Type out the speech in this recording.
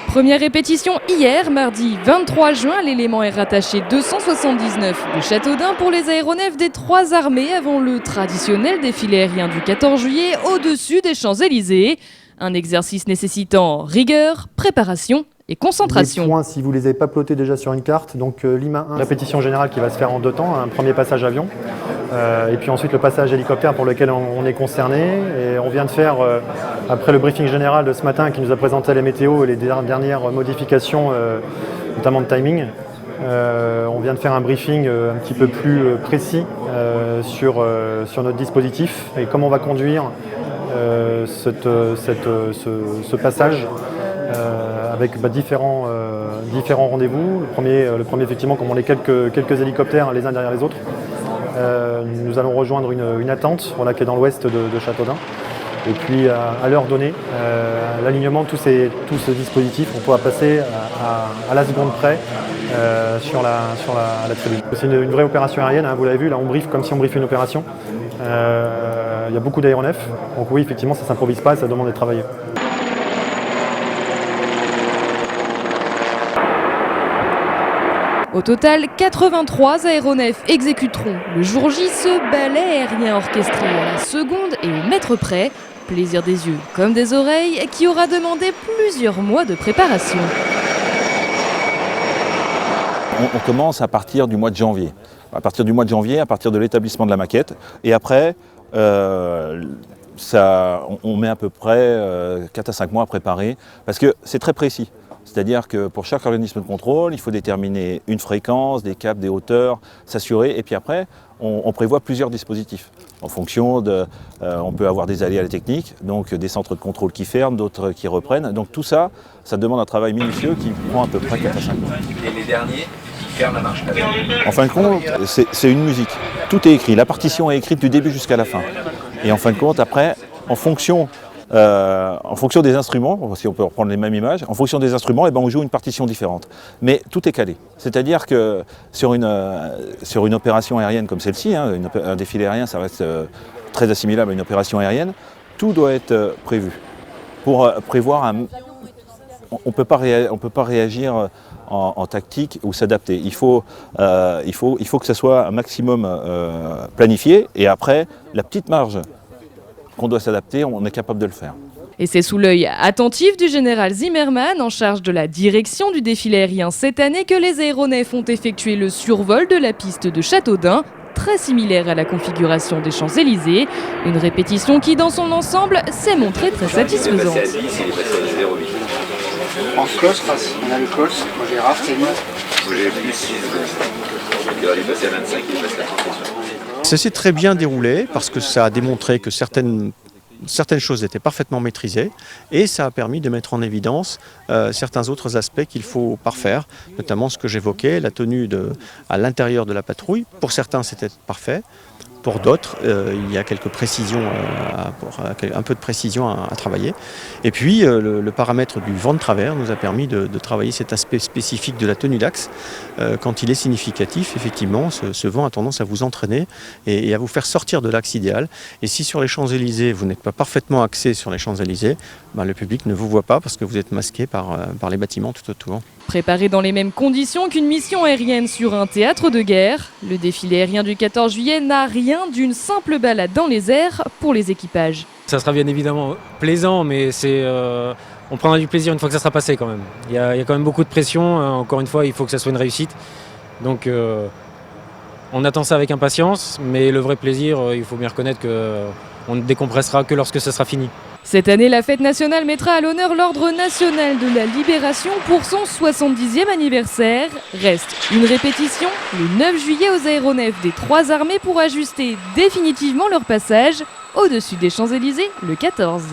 Première répétition hier, mardi 23 juin, l'élément est rattaché 279 de Châteaudun pour les aéronefs des trois armées avant le traditionnel défilé aérien du 14 juillet au-dessus des Champs-Élysées. Un exercice nécessitant rigueur, préparation et concentration. Les points, si vous ne les avez pas plotés déjà sur une carte, donc Lima 1, répétition générale qui va se faire en 2 temps, un premier passage avion, et puis ensuite le passage hélicoptère pour lequel on est concerné. Et on vient de faire, après le briefing général de ce matin qui nous a présenté les météos et les dernières modifications, notamment de timing, on vient de faire un briefing un petit peu plus précis sur notre dispositif et comment on va conduire ce passage. Avec différents rendez-vous. Le premier effectivement, comme on est quelques hélicoptères les uns derrière les autres. Nous allons rejoindre une attente qui est dans l'ouest de Châteaudun. Et puis à l'heure donnée, l'alignement de tout ce dispositif, on pourra passer à la seconde près sur la tribune. C'est une vraie opération aérienne, hein, vous l'avez vu, là on briefe comme si on briefait une opération. Il y a beaucoup d'aéronefs, donc oui effectivement ça ne s'improvise pas, ça demande d'être travaillé. Au total, 83 aéronefs exécuteront le jour J ce ballet aérien orchestré à la seconde et au mètre près. Plaisir des yeux comme des oreilles qui aura demandé plusieurs mois de préparation. On commence à partir du mois de janvier. À partir du mois de janvier, à partir de l'établissement de la maquette. Et après, on met à peu près 4 à 5 mois à préparer parce que c'est très précis. C'est-à-dire que pour chaque organisme de contrôle, il faut déterminer une fréquence, des caps, des hauteurs, s'assurer. Et puis après, on prévoit plusieurs dispositifs. En fonction on peut avoir des aléas techniques, donc des centres de contrôle qui ferment, d'autres qui reprennent. Donc tout ça, ça demande un travail minutieux qui prend à peu près 4 à 5 mois. Et les derniers qui ferment la marche. En fin de compte, c'est une musique. Tout est écrit. La partition est écrite du début jusqu'à la fin. Et en fin de compte, après, en fonction des instruments, si on peut reprendre les mêmes images, en fonction des instruments, on joue une partition différente. Mais tout est calé. C'est-à-dire que sur une opération aérienne comme celle-ci, un défilé aérien, ça reste très assimilable à une opération aérienne, tout doit être prévu. Pour prévoir on ne peut pas réagir en tactique ou s'adapter. Il faut que ça soit un maximum planifié et après, la petite marge qu'on doit s'adapter, on est capable de le faire. Et c'est sous l'œil attentif du général Zimmermann, en charge de la direction du défilé aérien cette année, que les aéronefs ont effectué le survol de la piste de Châteaudun, très similaire à la configuration des Champs-Élysées. Une répétition qui, dans son ensemble, s'est montrée très satisfaisante. En close, on a le close, moi j'ai RAF, c'est moi. J'ai plus 6 secondes. Il est passé à 25, il passe à 30. Ça s'est très bien déroulé parce que ça a démontré que certaines choses étaient parfaitement maîtrisées et ça a permis de mettre en évidence certains autres aspects qu'il faut parfaire, notamment ce que j'évoquais, la tenue à l'intérieur de la patrouille. Pour certains, c'était parfait. Pour d'autres, il y a quelques précisions, un peu de précision à travailler. Et puis, le paramètre du vent de travers nous a permis de travailler cet aspect spécifique de la tenue d'axe. Quand il est significatif, effectivement, ce vent a tendance à vous entraîner et à vous faire sortir de l'axe idéal. Et si sur les Champs-Élysées, vous n'êtes pas parfaitement axé sur les Champs-Élysées, le public ne vous voit pas parce que vous êtes masqué par les bâtiments tout autour. Préparé dans les mêmes conditions qu'une mission aérienne sur un théâtre de guerre, le défilé aérien du 14 juillet n'a rien d'une simple balade dans les airs pour les équipages. Ça sera bien évidemment plaisant, mais on prendra du plaisir une fois que ça sera passé quand même. Il y a quand même beaucoup de pression, encore une fois il faut que ça soit une réussite. Donc on attend ça avec impatience, mais le vrai plaisir, il faut bien reconnaître qu'on ne décompressera que lorsque ça sera fini. Cette année, la fête nationale mettra à l'honneur l'Ordre national de la Libération pour son 70e anniversaire. Reste une répétition le 9 juillet aux aéronefs des trois armées pour ajuster définitivement leur passage au-dessus des Champs-Élysées le 14.